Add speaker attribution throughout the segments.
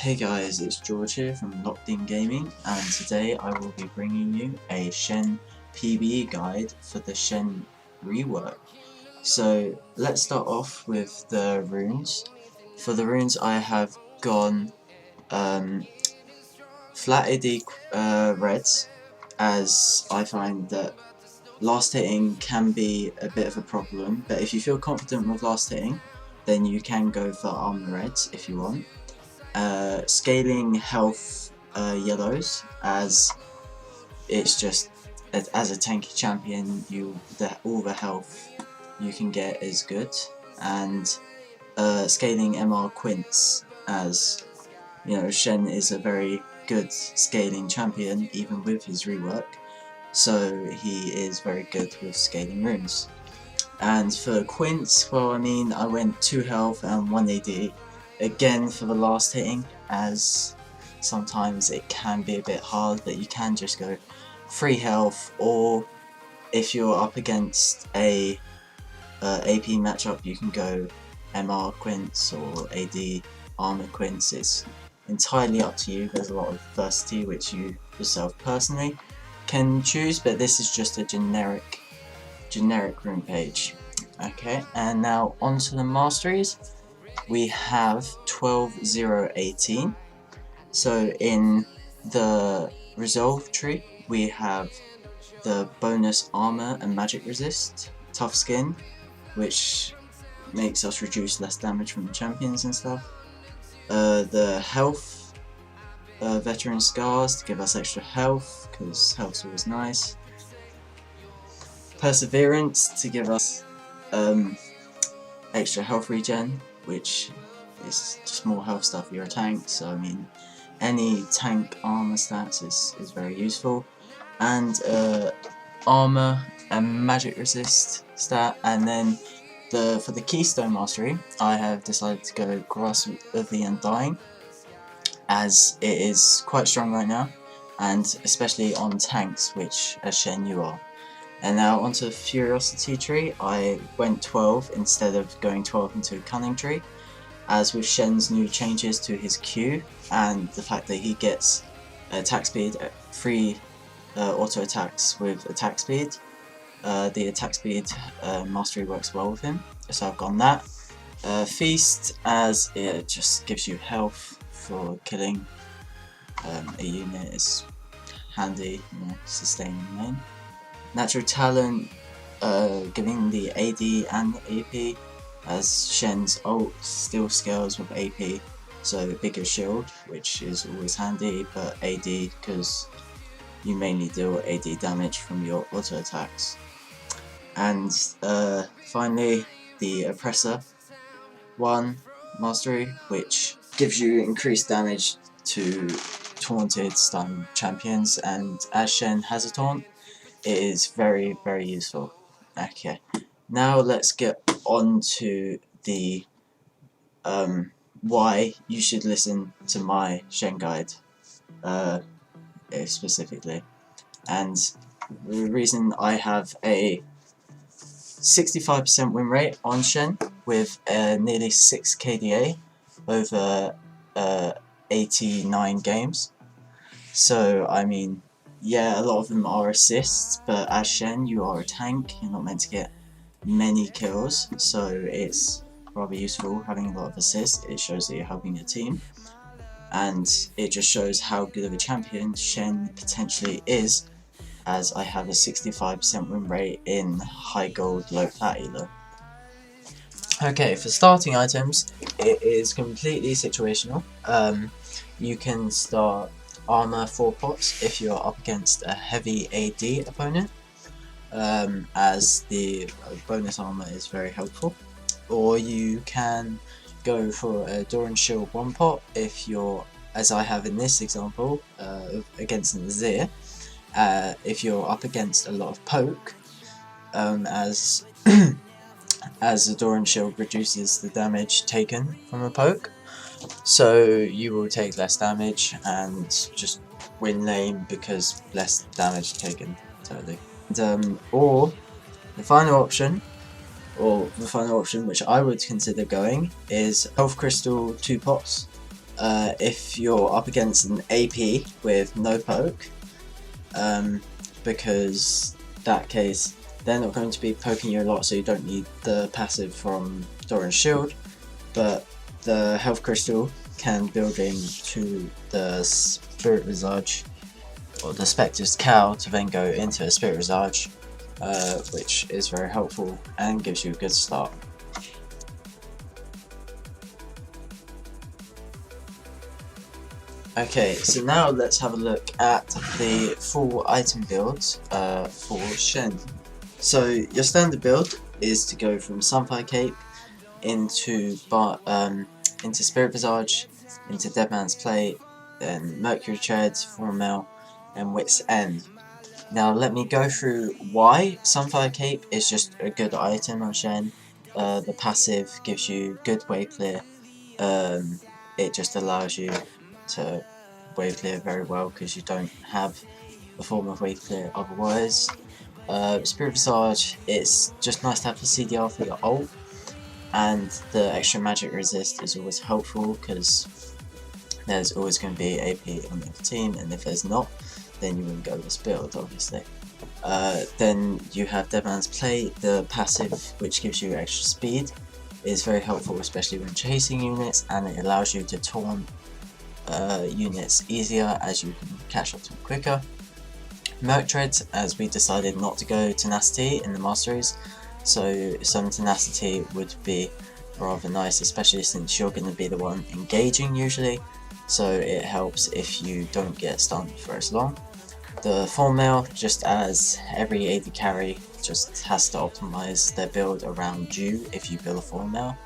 Speaker 1: Hey guys, it's George here from Locked In Gaming, and today I will be bringing you a Shen PBE guide for the Shen Rework. So let's start off with the runes. For the runes I have gone flat AD reds, as I find that last hitting can be a bit of a problem, but if you feel confident with last hitting then you can go for armor reds if you want. Scaling health yellows, as it's just as a tanky champion, all the health you can get is good, and scaling MR quints, as you know Shen is a very good scaling champion even with his rework, so he is very good with scaling runes. And for quints, well, I mean, I went 2 health and 1 AD. Again for the last hitting, as sometimes it can be a bit hard, but you can just go 3 health, or if you're up against a AP matchup you can go MR quints or AD armor quints. It's entirely up to you. There's a lot of versatility which you yourself personally can choose, but this is just a generic rune page. Okay, and now onto the masteries. We have 12-0-18. So in the resolve tree we have the bonus armor and magic resist, tough skin, which makes us reduce less damage from the champions and stuff. The health, veteran scars to give us extra health, because health's always nice. Perseverance to give us extra health regen, which is just more health stuff. You're a tank, so I mean any tank armor stats is very useful. And armor and magic resist stat. And then for the keystone mastery I have decided to go Grasp of the Undying, as it is quite strong right now, and especially on tanks, which as Shen you are. And now onto the Furiosity tree, I went 12 instead of going 12 into a Cunning tree, as with Shen's new changes to his Q and the fact that he gets attack speed, 3 auto attacks with attack speed, the attack speed mastery works well with him, so I've gone that. Feast, as it just gives you health for killing a unit, is handy, you know, sustaining main. Natural Talent, giving the AD and the AP, as Shen's ult still scales with AP, so bigger shield, which is always handy, but AD because you mainly deal AD damage from your auto attacks. And finally the Oppressor 1 mastery, which gives you increased damage to taunted stun champions, and as Shen has a taunt, it is very useful. Okay, now let's get on to the why you should listen to my Shen guide specifically. And the reason I have a 65% win rate on Shen with nearly 6 KDA over 89 games. So I mean, yeah, a lot of them are assists, but as Shen you are a tank, you're not meant to get many kills, so it's rather useful having a lot of assists. It shows that you're helping your team, and it just shows how good of a champion Shen potentially is, as I have a 65% win rate in high gold, low plat elo. Okay, for starting items it is completely situational. You can start armor 4 pots if you're up against a heavy AD opponent, as the bonus armor is very helpful. Or you can go for a Door and Shield 1 pot if you're, as I have in this example, against an Azir, if you're up against a lot of poke, as as the Door and Shield reduces the damage taken from a poke, so you will take less damage and just win lane because less damage taken, totally. And, or the final option which I would consider going is Health Crystal 2 pots, if you're up against an AP with no poke, because that case they're not going to be poking you a lot, so you don't need the passive from Doran's shield, but the health crystal can build into the Spirit Visage or the Spectre's Cow to then go into a Spirit Visage, which is very helpful and gives you a good start. Okay, so now let's have a look at the full item builds for Shen. So your standard build is to go from Sunfire Cape into Spirit Visage, into Deadman's Plate, then Mercury Tread, Form Mail, and Wit's End. Now let me go through why Sunfire Cape is just a good item on Shen. The passive gives you good wave clear. It just allows you to wave clear very well because you don't have a form of wave clear otherwise. Spirit Visage, it's just nice to have the CDR for your ult, and the extra magic resist is always helpful because there's always going to be AP on the other team, and if there's not, then you wouldn't go this build, obviously. Then you have Deadman's Plate, the passive which gives you extra speed, is very helpful especially when chasing units, and it allows you to taunt units easier as you can catch up to them quicker. Merc Tread, as we decided not to go Tenacity in the Masteries, so some Tenacity would be rather nice, especially since you're going to be the one engaging usually, so it helps if you don't get stunned for as long. The Form Mail, just as every AD carry just has to optimize their build around you if you build a Form Mail.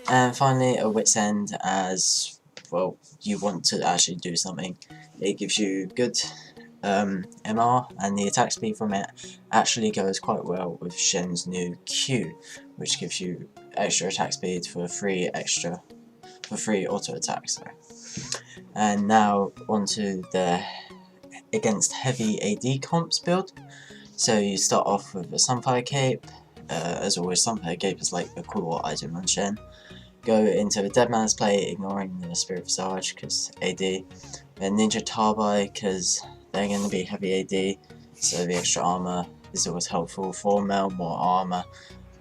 Speaker 1: And finally a Wit's End, as well you want to actually do something. It gives you good MR, and the attack speed from it actually goes quite well with Shen's new Q, which gives you extra attack speed for 3 auto attacks. And now onto the against heavy AD comps build. So you start off with a Sunfire Cape. As always, Sunfire Cape is like the core item on Shen. Go into the Deadman's Plate, ignoring the Spirit Visage because AD. Then Ninja Tarbai because they're going to be heavy AD, so the extra armor is always helpful. Form Mail, more armor.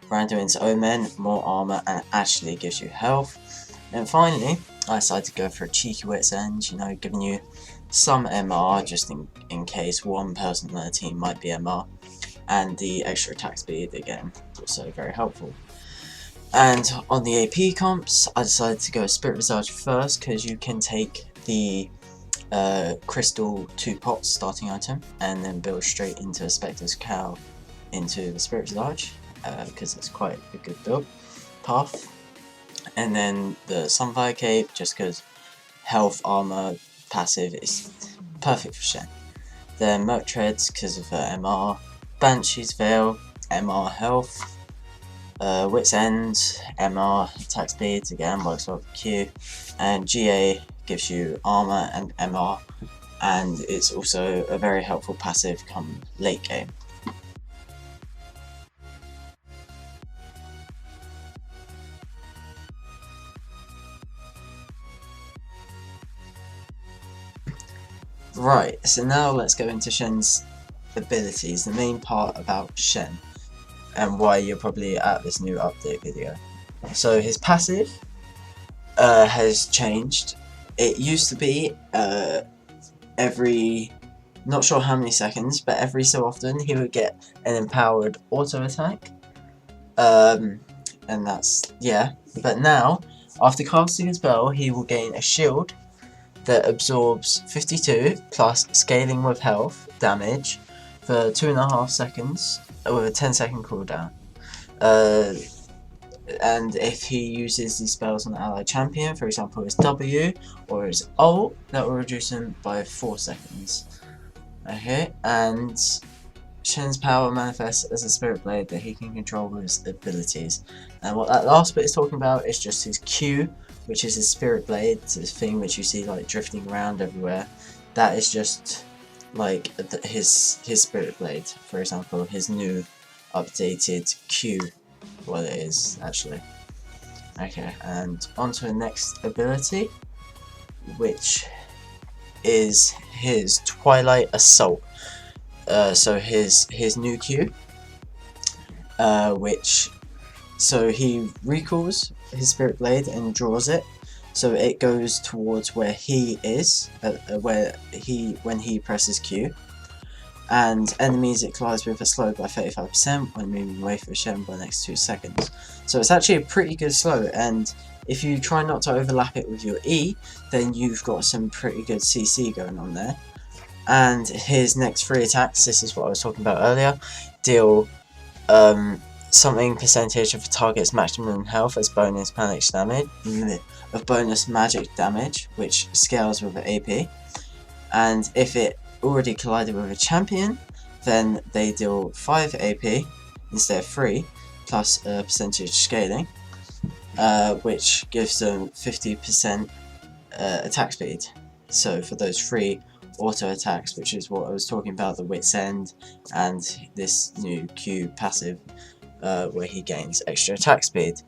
Speaker 1: Randuin's Omen, more armor, and actually gives you health. And finally, I decided to go for a cheeky Wit's End, you know, giving you some MR just in case one person on the team might be MR. And the extra attack speed, again, also very helpful. And on the AP comps, I decided to go Spirit Visage first because you can take the Crystal 2 pots starting item and then build straight into a Spectre's Cow into the Spirit Visage because it's quite a good build path. And then the Sunfire Cape, just because health, armor, passive is perfect for Shen. Then Merc Treads because of MR, Banshee's Veil, MR health, Wit's End, MR attack speed, again works well for Q, and GA gives you armor and MR, and it's also a very helpful passive come late game. Right, so now let's go into Shen's abilities, the main part about Shen, and why you're probably at this new update video. So his passive has changed. It used to be every, not sure how many seconds, but every so often he would get an empowered auto attack. And that's, yeah. But now, after casting a spell, he will gain a shield that absorbs 52 plus scaling with health damage for 2.5 seconds with a 10-second cooldown. And if he uses these spells on an allied champion, for example his W or his ult, that will reduce him by 4 seconds. Okay, and Shen's power manifests as a spirit blade that he can control with his abilities. And what that last bit is talking about is just his Q, which is his spirit blade. It's this thing which you see like drifting around everywhere. That is just like his spirit blade. For example, his new updated Q, what it is actually. Okay, and on to the next ability. which is his Twilight Assault. So his new Q, so he recalls his Spirit Blade and draws it, so it goes towards where he is, when he presses Q, and enemies it collides with are slowed by 35% when moving away from Shen by the next 2 seconds. So it's actually a pretty good slow, and if you try not to overlap it with your E, then you've got some pretty good CC going on there. And his next 3 attacks, this is what I was talking about earlier, deal something percentage of the target's maximum health as bonus magic damage, which scales with AP. And if it already collided with a champion, then they deal 5 AP instead of 3, plus a percentage scaling, which gives them 50% attack speed. So for those 3 auto attacks, which is what I was talking about, the Wit's End and this new Q passive, where he gains extra attack speed.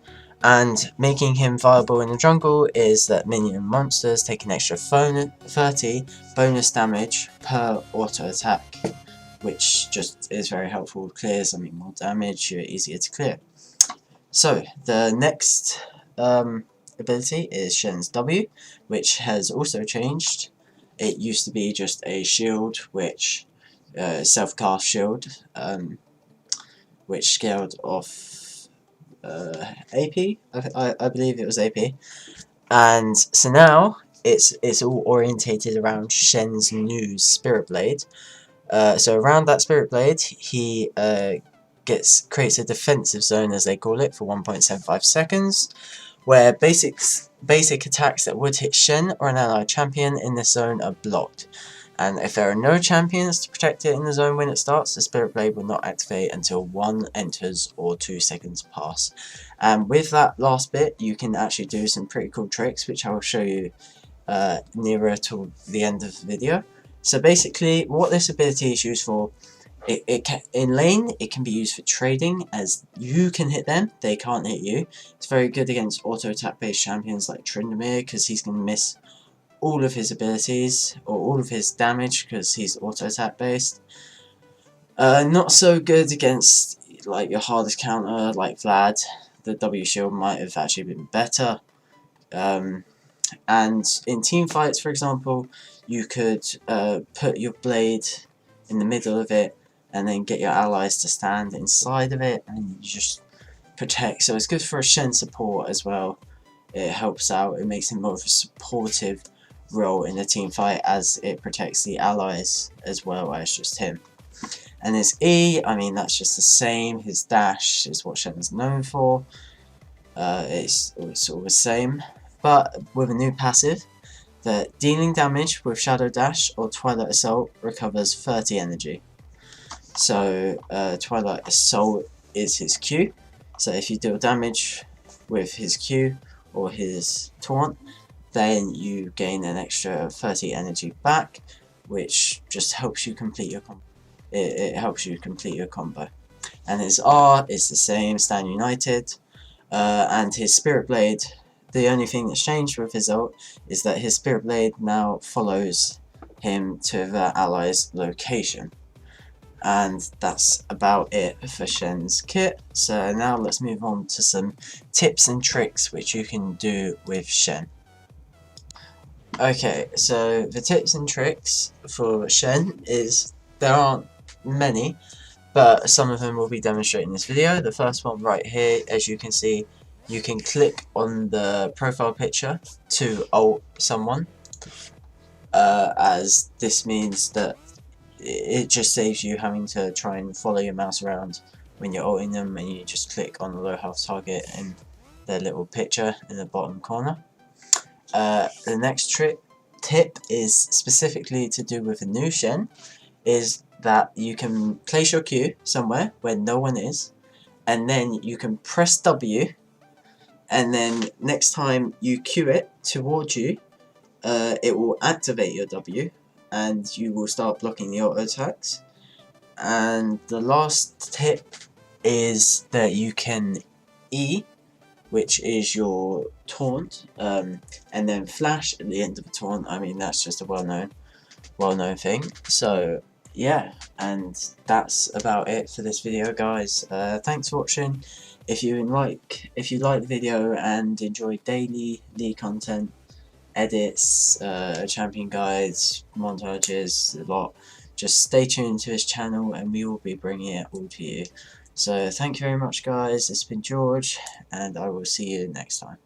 Speaker 1: And making him viable in the jungle is that minion monsters take an extra 30 bonus damage per auto attack, which just is very helpful. Clears, more damage, you're easier to clear. So the next ability is Shen's W, which has also changed. It used to be just a shield, which self-cast shield, which scaled off AP. I believe it was AP, and so now it's all orientated around Shen's new Spirit Blade. So around that Spirit Blade, he creates a defensive zone, as they call it, for 1.75 seconds, where basic attacks that would hit Shen or an allied champion in this zone are blocked. And if there are no champions to protect it in the zone when it starts, the Spirit Blade will not activate until 1 enters or 2 seconds pass. And with that last bit, you can actually do some pretty cool tricks, which I will show you nearer to the end of the video. So basically, what this ability is used for, in lane, it can be used for trading, as you can hit them, they can't hit you. It's very good against auto attack based champions like Tryndamere, because he's going to miss all of his abilities, or all of his damage, because he's auto attack based. Not so good against like your hardest counter like Vlad. The W shield might have actually been better. And in team fights, for example, you could put your blade in the middle of it and then get your allies to stand inside of it, and you just protect. So it's good for a Shen support as well. It helps out, it makes him more of a supportive role in a team fight, as it protects the allies as well as just him. And his E, that's just the same. His dash is what Shen is known for. It's all the same, but with a new passive that dealing damage with Shadow Dash or Twilight Assault recovers 30 energy. So Twilight Assault is his Q, so if you deal damage with his Q or his taunt, then you gain an extra 30 energy back, which just helps you complete your combo. It helps you complete your combo. And his R is the same, Stand United. And his Spirit Blade, the only thing that's changed with his ult is that his Spirit Blade now follows him to the ally's location. And that's about it for Shen's kit. So now let's move on to some tips and tricks which you can do with Shen. Okay, so the tips and tricks for Shen is, there aren't many, but some of them will be demonstrated in this video. The first one right here, as you can see, you can click on the profile picture to ult someone, as this means that it just saves you having to try and follow your mouse around when you're ulting them, and you just click on the low health target in their little picture in the bottom corner. The next tip is specifically to do with the new Shen, is that you can place your Q somewhere where no one is, and then you can press W, and then next time you Q it towards you, it will activate your W, and you will start blocking the auto attacks. And the last tip is that you can E which is your taunt, and then flash at the end of the taunt. I mean, that's just a well-known thing. So yeah, and that's about it for this video, guys. Thanks for watching. If you like the video and enjoy daily League content, edits, champion guides, montages, a lot, just stay tuned to his channel and we will be bringing it all to you. So thank you very much, guys. It's been George, and I will see you next time.